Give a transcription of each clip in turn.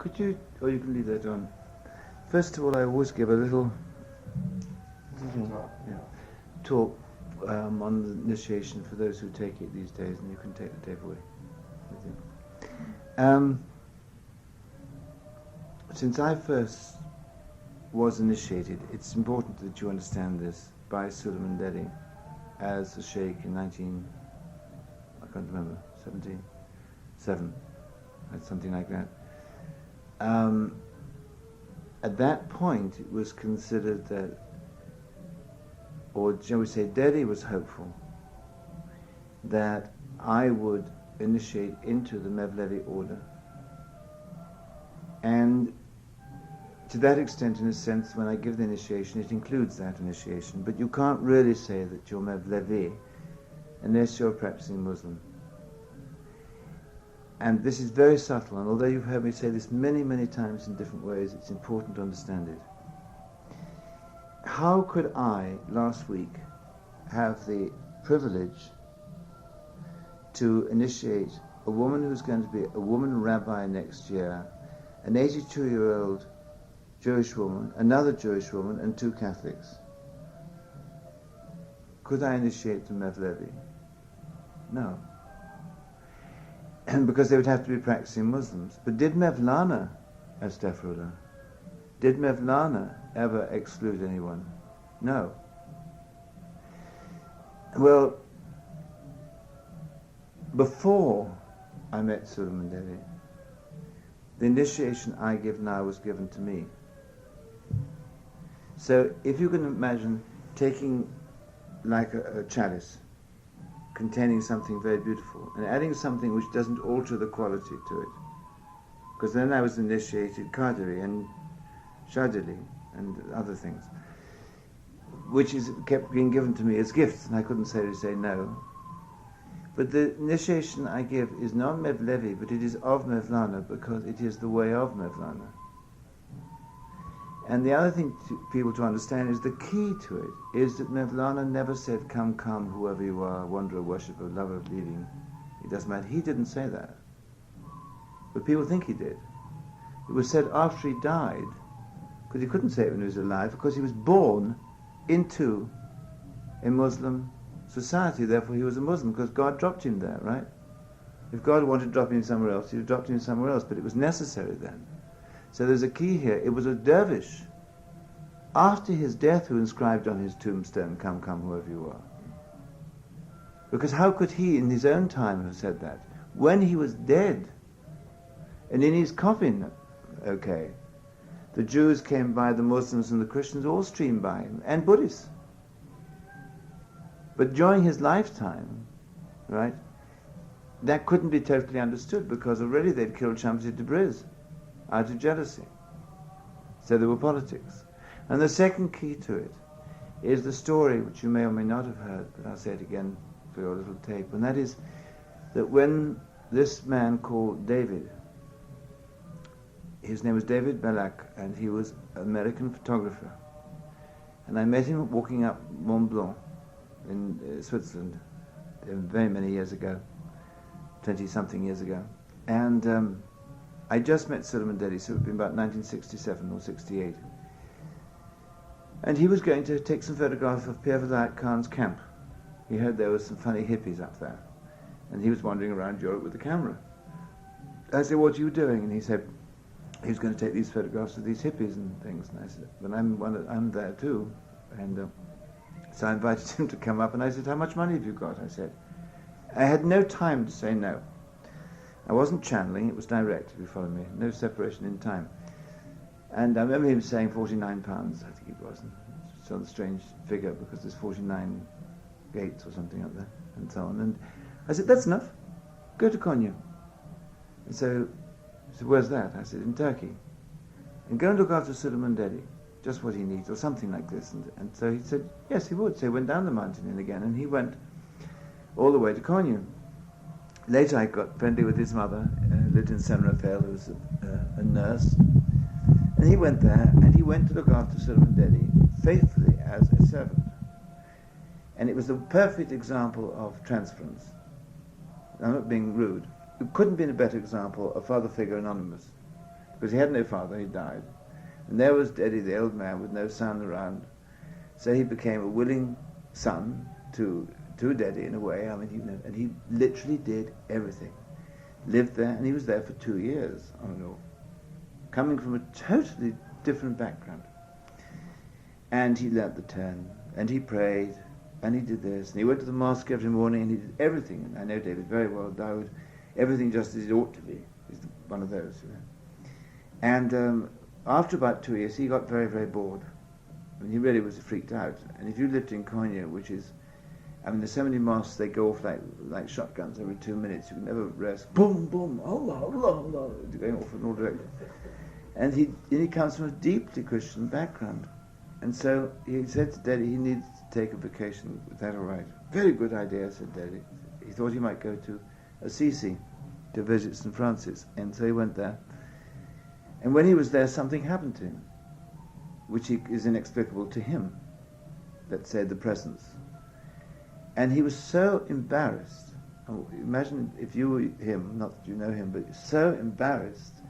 could you, or you can leave that on. First of all, I always give a little talk on the initiation for those who take it these days, and you can take the tape away with you. Since I first was initiated, it's important that you understand this, by Suleiman Dedi as a sheikh in I can't remember, 77, something like that. At that point, it was considered that, or shall we say, Dedi was hopeful that I would initiate into the Mevlevi order. And to that extent, in a sense, when I give the initiation, it includes that initiation. But you can't really say that you're Mevlevi unless you're a practicing Muslim. And this is very subtle, and although you've heard me say this many, many times in different ways, it's important to understand it. How could I, last week, have the privilege to initiate a woman who's going to be a woman rabbi next year, an 82-year-old Jewish woman, another Jewish woman, and 2 Catholics? Could I initiate the Mevlevi? No. Because they would have to be practicing Muslims. But did Mevlana, Astaghfirullah, did Mevlana ever exclude anyone? No. Well, before I met Suleiman Dedi, the initiation I give now was given to me. So if you can imagine taking like a chalice containing something very beautiful and adding something which doesn't alter the quality to it, because then I was initiated Qadiri and Shadili and other things, which is kept being given to me as gifts, and I couldn't say no. But the initiation I give is not Mevlevi, but it is of Mevlana, because it is the way of Mevlana. And the other thing people to understand is the key to it is that Mevlana never said, come, come, whoever you are, wanderer, worshipper, lover, leaving. It doesn't matter. He didn't say that. But people think he did. It was said after he died, because he couldn't say it when he was alive, because he was born into a Muslim society, therefore he was a Muslim, because God dropped him there, right? If God wanted to drop him somewhere else, he would have dropped him somewhere else, but it was necessary then. So there's a key here. It was a dervish, after his death, who inscribed on his tombstone, come, come, whoever you are. Because how could he, in his own time, have said that? When he was dead, and in his coffin, okay, the Jews came by, the Muslims and the Christians all streamed by him, and Buddhists. But during his lifetime, right, that couldn't be totally understood, because already they'd killed Shamsi Tabriz out of jealousy. So there were politics. And the second key to it is the story, which you may or may not have heard, but I'll say it again for your little tape, and that is that when this man called David, his name was David Balak, and he was an American photographer, and I met him walking up Mont Blanc in Switzerland very many years ago, 20-something years ago, and I just met Suleiman Dedi, so it would have been about 1967 or 68. And he was going to take some photographs of Pierre Vilayat Khan's camp. He heard there were some funny hippies up there, and he was wandering around Europe with the camera. I said, what are you doing? And he said he was going to take these photographs of these hippies and things. And I said, but I'm there too. And so I invited him to come up, and I said, how much money have you got? I said. I had no time to say no. I wasn't channeling, it was direct, if you follow me, no separation in time. And I remember him saying £49, I think it was. It's a strange figure, because there's 49 gates or something up there, and so on. And I said, that's enough, go to Konya. And so he said, where's that? I said, in Turkey. And go and look after Suleiman Dedi, just what he needs, or something like this. And so he said, yes, he would. So he went down the mountain and again, and he went all the way to Konya. Later I got friendly with his mother, lived in San Rafael, who was a nurse. And he went there, and he went to look after Suleiman Dedi faithfully as a servant. And it was the perfect example of transference. I'm not being rude. It couldn't be a better example of Father Figure Anonymous. because he had no father, he died. And there was Dedi, the old man, with no son around. So he became a willing son to Dedi in a way. I mean, and he literally did everything. Lived there, and he was there for 2 years on and off, coming from a totally different background. And he learnt the turn, and he prayed, and he did this, and he went to the mosque every morning, and he did everything. And I know David very well, Dawood, everything just as it ought to be. He's one of those, you know. And after about 2 years, he got very, very bored. I mean, he really was freaked out. And if you lived in Konya, which is, I mean, there's so many mosques, they go off like shotguns every 2 minutes. You can never rest. Boom, boom, Allah, Allah, Allah, going off in all directions. And he comes from a deeply Christian background. And so he said to Dedi he needed to take a vacation. Was that all right? Very good idea, said Dedi. He thought he might go to Assisi to visit St. Francis. And so he went there. And when he was there, something happened to him, which is inexplicable to him, let's say the presence. And he was so embarrassed. Oh, imagine if you were him, not that you know him, but so embarrassed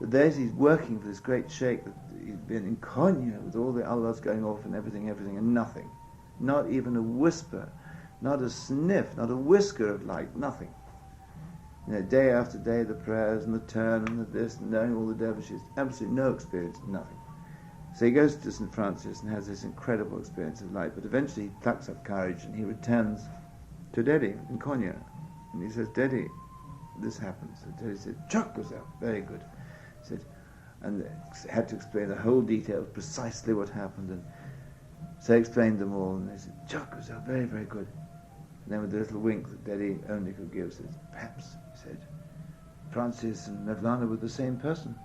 that there's he's working for this great sheikh that he's been in Konya with all the Allahs going off and everything, and nothing. Not even a whisper, not a sniff, not a whisker of light, nothing. You know, day after day, the prayers and the turn and the this, and knowing all the dervishes, absolutely no experience, nothing. So he goes to St. Francis and has this incredible experience of light, but eventually he plucks up courage and he returns to Dedi in Konya. And he says, Dedi, this happens. So Dedi said, chuck yourself, very good. He said, and had to explain the whole details, precisely what happened, and so he explained them all, and they said, chuck yourself, very, very good. And then with the little wink that Dedi only could give, said, perhaps, he said, Francis and Mevlana were the same person.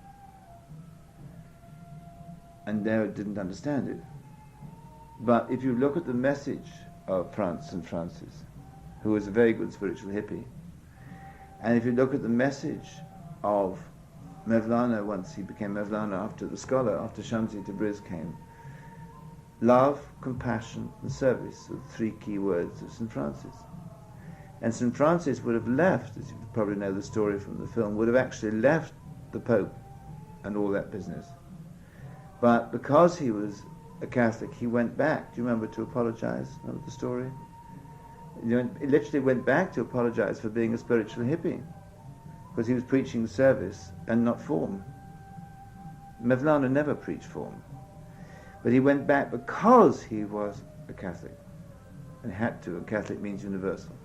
And they didn't understand it. But if you look at the message of St. Francis, who was a very good spiritual hippie, and if you look at the message of Mevlana, once he became Mevlana after the scholar, after Shamsi Tabriz came, love, compassion, and service are the 3 key words of St. Francis. And St. Francis would have left, as you probably know the story from the film, would have actually left the Pope and all that business. But because he was a Catholic, he went back, do you remember, to apologize? Remember the story? He literally went back to apologize for being a spiritual hippie, because he was preaching service and not form. Mevlana never preached form. But he went back because he was a Catholic, and had to, and Catholic means universal.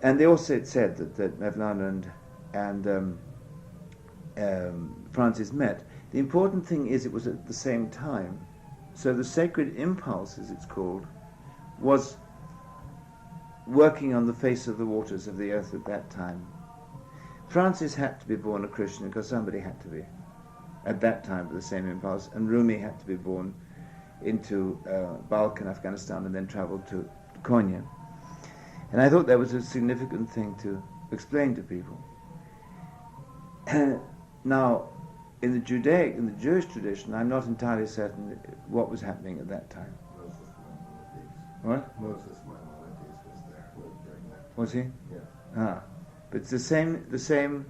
And they also said that Mevlana and Francis met. The important thing is it was at the same time. So the sacred impulse, as it's called, was working on the face of the waters of the earth at that time. Francis had to be born a Christian because somebody had to be at that time with the same impulse, and Rumi had to be born into Balkan, Afghanistan, and then traveled to Konya. And I thought that was a significant thing to explain to people. Now, in the Jewish tradition, I'm not entirely certain what was happening at that time. Moses Maimonides was there during that time. Was he? Yeah. But it's the same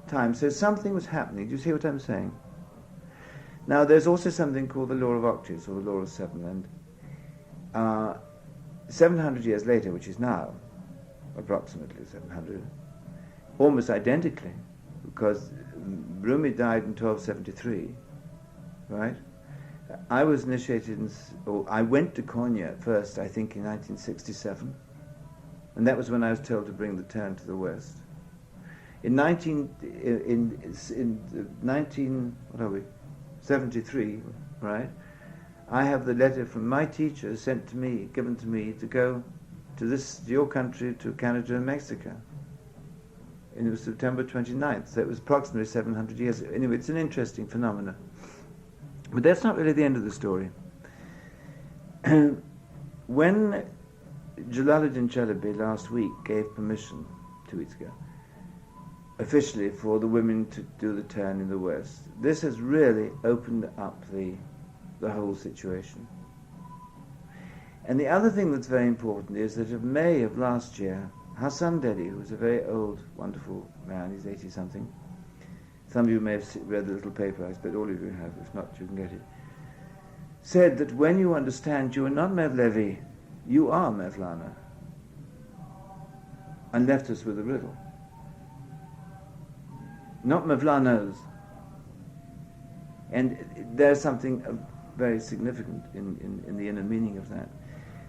time. So something was happening. Do you see what I'm saying? Now, there's also something called the Law of Octaves, or the Law of Seven, and 700 years later, which is now, approximately 700, almost identically, because Rumi died in 1273, right? I was initiated I went to Konya first, I think, in 1967, and that was when I was told to bring the turn to the West. In 1973, right? I have the letter from my teacher sent to me, given to me, to go to your country, to Canada and Mexico. And it was September 29th, so it was approximately 700 years ago. Anyway, it's an interesting phenomenon. But that's not really the end of the story. When Jalaluddin Chalabi last week gave permission, 2 weeks ago, officially for the women to do the turn in the West, this has really opened up the whole situation. And the other thing that's very important is that in May of last year, Hassan Dedi, who was a very old, wonderful man, he's 80-something, some of you may have read the little paper, I expect all of you have, if not you can get it, said that when you understand you are not Mevlevi, you are Mevlana, and left us with a riddle. Not Mevlanas. And there's something very significant in the inner meaning of that.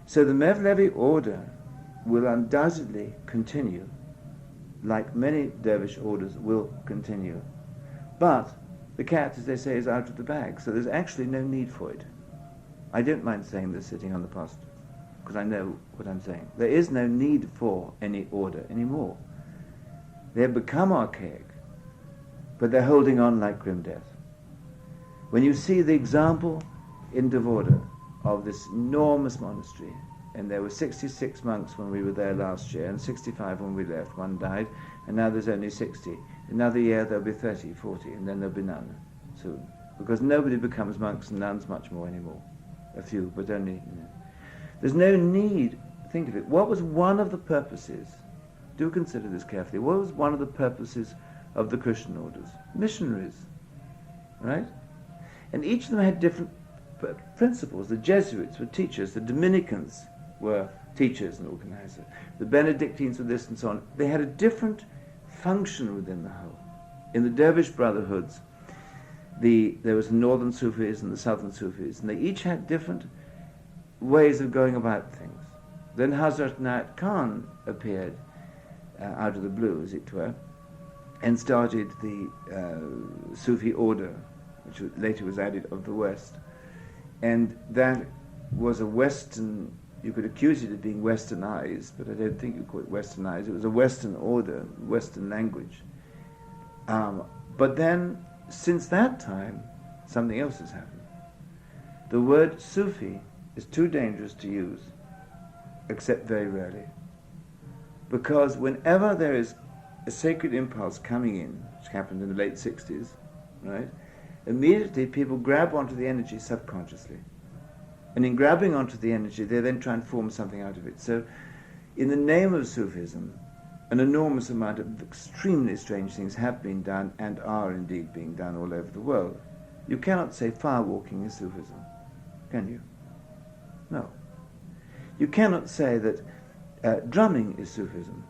So the Mevlevi order will undoubtedly continue, like many dervish orders will continue. But the cat, as they say, is out of the bag, so there's actually no need for it. I don't mind saying this sitting on the post, because I know what I'm saying. There is no need for any order anymore. They have become archaic, but they're holding on like grim death. When you see the example in Devorda of this enormous monastery, and there were 66 monks when we were there last year, and 65 when we left, one died, and now there's only 60. Another year there'll be 30, 40, and then there'll be none soon. Because nobody becomes monks and nuns much more anymore. A few, but only, There's no need, think of it, what was one of the purposes, do consider this carefully, what was one of the purposes of the Christian orders? Missionaries, right? And each of them had different principles. The Jesuits were teachers, the Dominicans were teachers and organizers, the Benedictines were this and so on. They had a different function within the whole. In the Dervish brotherhoods, there was the northern Sufis and the southern Sufis, and they each had different ways of going about things. Then Hazrat Nayat Khan appeared out of the blue, as it were, and started the Sufi order, which later was added of the West. And that was a Western, you could accuse it of being westernized, but I don't think you call it westernized. It was a Western order, Western language. But then, since that time, something else has happened. The word Sufi is too dangerous to use, except very rarely. Because whenever there is a sacred impulse coming in, which happened in the late 60s, right, immediately people grab onto the energy subconsciously. And in grabbing onto the energy, they then try and form something out of it. So, in the name of Sufism, an enormous amount of extremely strange things have been done and are indeed being done all over the world. You cannot say firewalking is Sufism, can you? No. You cannot say that drumming is Sufism.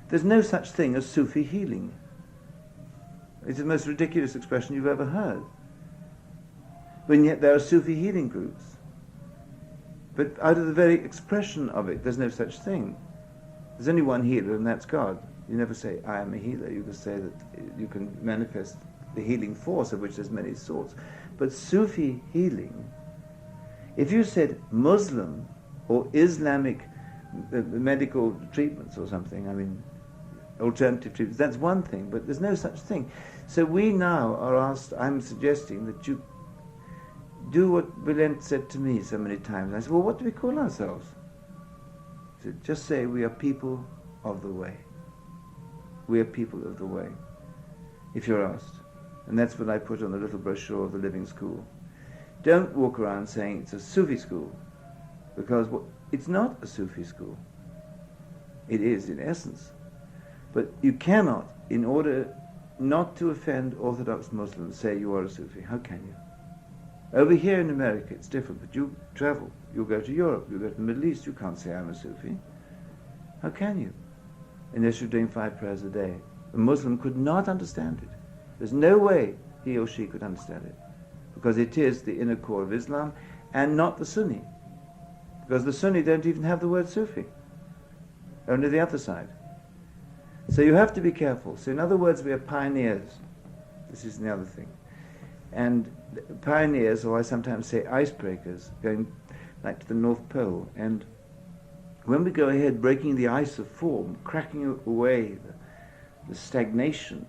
There's no such thing as Sufi healing. It's the most ridiculous expression you've ever heard. But yet there are Sufi healing groups. But out of the very expression of it, there's no such thing. There's only one healer, and that's God. You never say, I am a healer. You can say that you can manifest the healing force, of which there's many sorts. But Sufi healing, if you said Muslim or Islamic medical treatments or something, I mean, alternative treatments, that's one thing, but there's no such thing. So we now are asked, I'm suggesting that you do what Bülent said to me so many times. I said, well, what do we call ourselves? He said, just say we are people of the way. We are people of the way, if you're asked. And that's what I put on the little brochure of the Living School. Don't walk around saying it's a Sufi school, because it's not a Sufi school. It is in essence. But you cannot, in order not to offend Orthodox Muslims, say you are a Sufi. How can you? Over here in America it's different, but you travel, you go to Europe, you go to the Middle East, you can't say I'm a Sufi. How can you? Unless you're doing 5 prayers a day. A Muslim could not understand it. There's no way he or she could understand it, because it is the inner core of Islam and not the Sunni. Because the Sunni don't even have the word Sufi, only the other side. So you have to be careful. So in other words, we are pioneers. This is the other thing. And pioneers, or I sometimes say icebreakers, going like to the North Pole. And when we go ahead breaking the ice of form, cracking away the stagnation,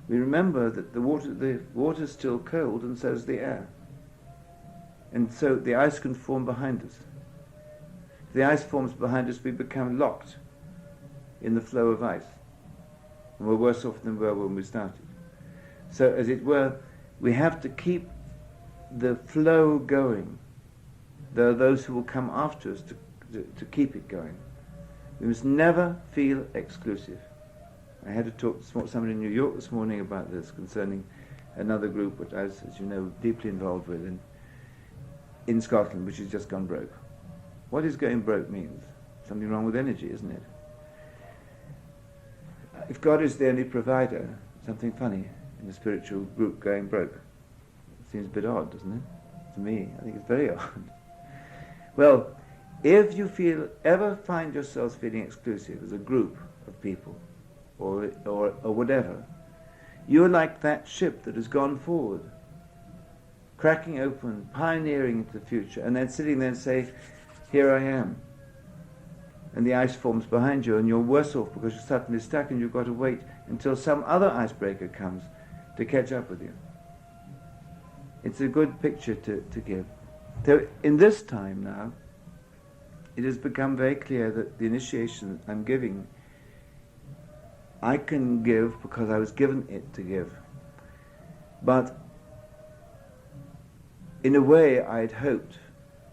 we remember that the water is still cold, and so is the air. And so the ice can form behind us. If the ice forms behind us, we become locked in the flow of ice. And we're worse off than we were when we started. So, as it were, we have to keep the flow going. There are those who will come after us to keep it going. We must never feel exclusive. I had to talk to somebody in New York this morning about this, concerning another group which I was, as you know, deeply involved with in Scotland, which has just gone broke. What is going broke means? Something wrong with energy, isn't it? If God is the only provider, something funny in a spiritual group going broke. It seems a bit odd, doesn't it? To me, I think it's very odd. Well, if you ever find yourselves feeling exclusive as a group of people, or whatever, you're like that ship that has gone forward, cracking open, pioneering into the future, and then sitting there and say, here I am. And the ice forms behind you, and you're worse off because you're suddenly stuck and you've got to wait until some other icebreaker comes to catch up with you. It's a good picture to give. So in this time now, it has become very clear that the initiation I'm giving, I can give because I was given it to give. But in a way I had hoped,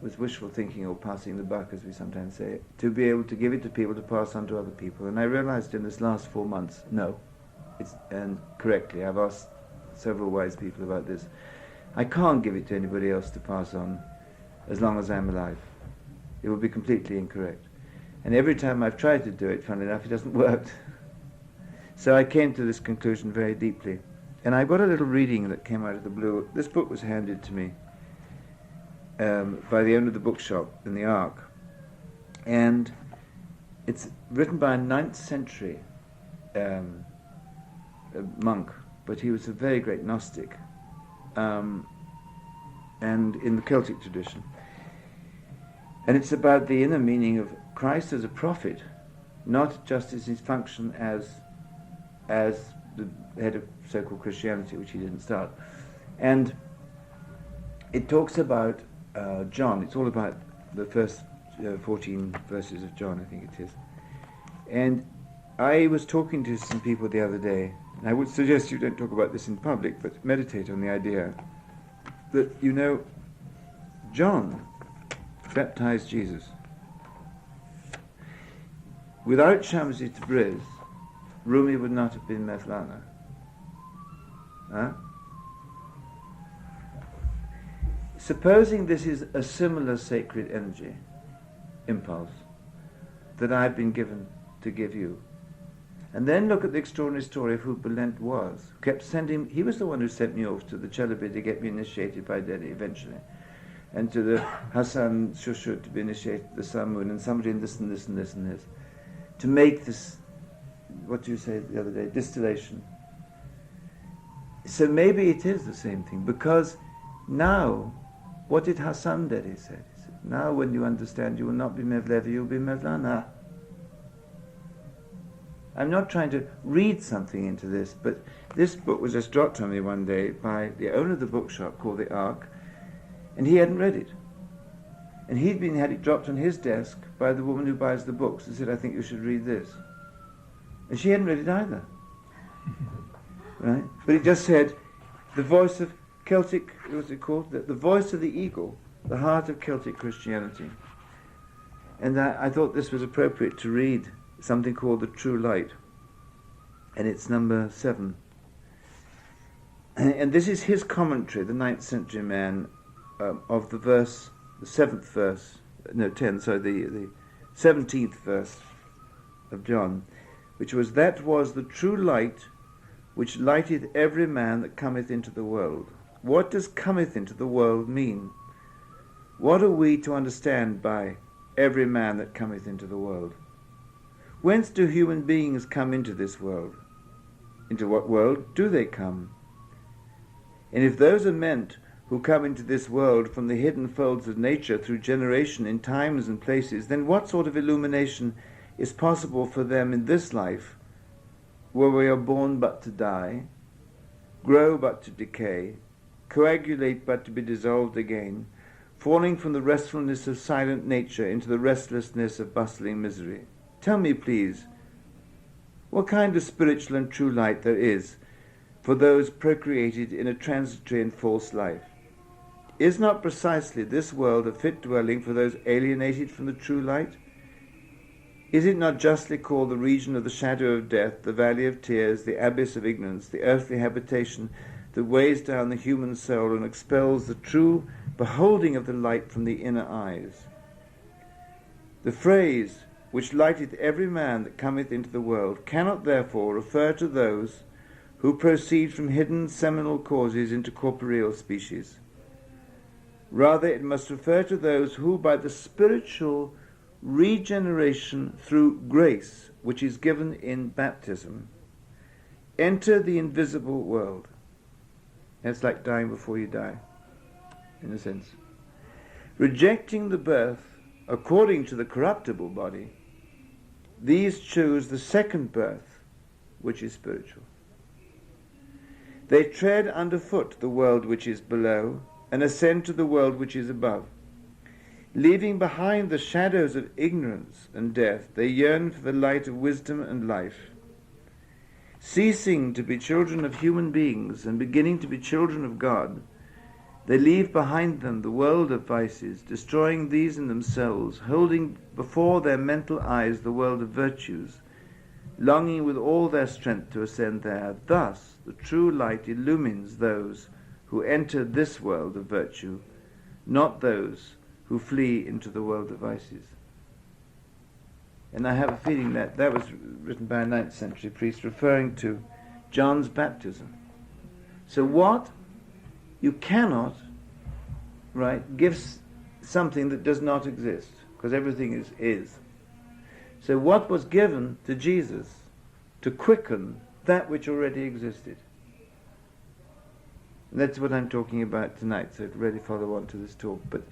with wishful thinking or passing the buck as we sometimes say, to be able to give it to people to pass on to other people. And I realized in this last 4 months, no. And correctly, I've asked several wise people about this. I can't give it to anybody else to pass on as long as I'm alive. It would be completely incorrect. And every time I've tried to do it, funnily enough, it doesn't work. So I came to this conclusion very deeply. And I got a little reading that came out of the blue. This book was handed to me by the owner of the bookshop in the Ark. And it's written by a 9th century monk, but he was a very great Gnostic, and in the Celtic tradition. And it's about the inner meaning of Christ as a prophet, not just as his function as the head of so-called Christianity, which he didn't start. And it talks about John. It's all about the first 14 verses of John, I think it is. And I was talking to some people the other day, and I would suggest you don't talk about this in public, but meditate on the idea that, you know, John baptized Jesus. Without Shamsi Tabriz, Rumi would not have been Mevlana. Huh? Supposing this is a similar sacred energy, impulse, that I've been given to give you, and then look at the extraordinary story of who Balint was. He was the one who sent me off to the Celebi to get me initiated by Delhi eventually, and to the Hassan Shushut to be initiated to the Sun Moon, and somebody in this and this and this and this, to make this, what do you say the other day, distillation. So maybe it is the same thing, because now, what did Hassan Delhi say? He said, now when you understand, you will not be Mevlevi, you will be Mevlana. I'm not trying to read something into this, but this book was just dropped on me one day by the owner of the bookshop called the Ark, and he hadn't read it. And he'd had it dropped on his desk by the woman who buys the books and said, I think you should read this. And she hadn't read it either. Right? But it just said, the voice of Celtic, what's it called? The voice of the eagle, the heart of Celtic Christianity. And I thought this was appropriate to read something called The True Light. And it's number 7. And this is his commentary, the 9th century man, of the verse, the 7th verse, no, 10, sorry, the 17th verse of John, which was, that was the true light which lighteth every man that cometh into the world. What does cometh into the world mean? What are we to understand by every man that cometh into the world? Whence do human beings come into this world? Into what world do they come? And if those are meant who come into this world from the hidden folds of nature through generation in times and places, then what sort of illumination is possible for them in this life, where we are born but to die, grow but to decay, coagulate but to be dissolved again, falling from the restfulness of silent nature into the restlessness of bustling misery? Tell me, please, what kind of spiritual and true light there is for those procreated in a transitory and false life? Is not precisely this world a fit dwelling for those alienated from the true light? Is it not justly called the region of the shadow of death, the valley of tears, the abyss of ignorance, the earthly habitation that weighs down the human soul and expels the true beholding of the light from the inner eyes? The phrase, which lighteth every man that cometh into the world, cannot therefore refer to those who proceed from hidden seminal causes into corporeal species. Rather, it must refer to those who, by the spiritual regeneration through grace, which is given in baptism, enter the invisible world. It's like dying before you die, in a sense. Rejecting the birth according to the corruptible body, these choose the second birth, which is spiritual. They tread underfoot the world which is below, and ascend to the world which is above. Leaving behind the shadows of ignorance and death, they yearn for the light of wisdom and life. Ceasing to be children of human beings and beginning to be children of God, they leave behind them the world of vices, destroying these in themselves, holding before their mental eyes the world of virtues, longing with all their strength to ascend there. Thus, the true light illumines those who enter this world of virtue, not those who flee into the world of vices. And I have a feeling that that was written by a 9th century priest referring to John's baptism. So what? You cannot, give something that does not exist, because everything is. So what was given to Jesus to quicken that which already existed? And that's what I'm talking about tonight, so to really follow on to this talk. But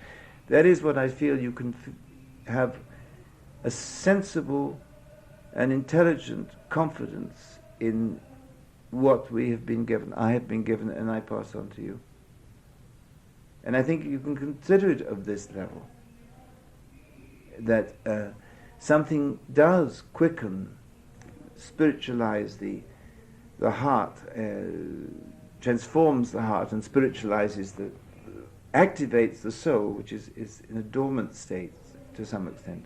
that is what I feel you can have a sensible and intelligent confidence in what we have been given. I have been given, and I pass on to you. And I think you can consider it of this level, that something does quicken, spiritualize the heart, transforms the heart and spiritualizes activates the soul, which is in a dormant state to some extent.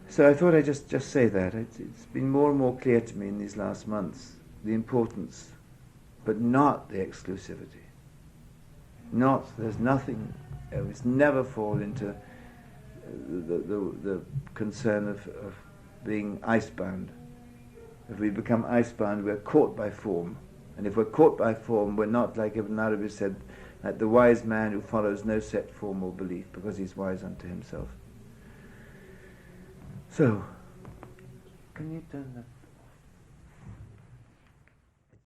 So I thought I'd just say that. It's been more and more clear to me in these last months, the importance, but not the exclusivity. There's nothing, it's never fall into the concern of being icebound. If we become icebound, we're caught by form. And if we're caught by form, we're not, like Ibn Arabi said, like the wise man who follows no set form or belief, because he's wise unto himself. So, can you turn that?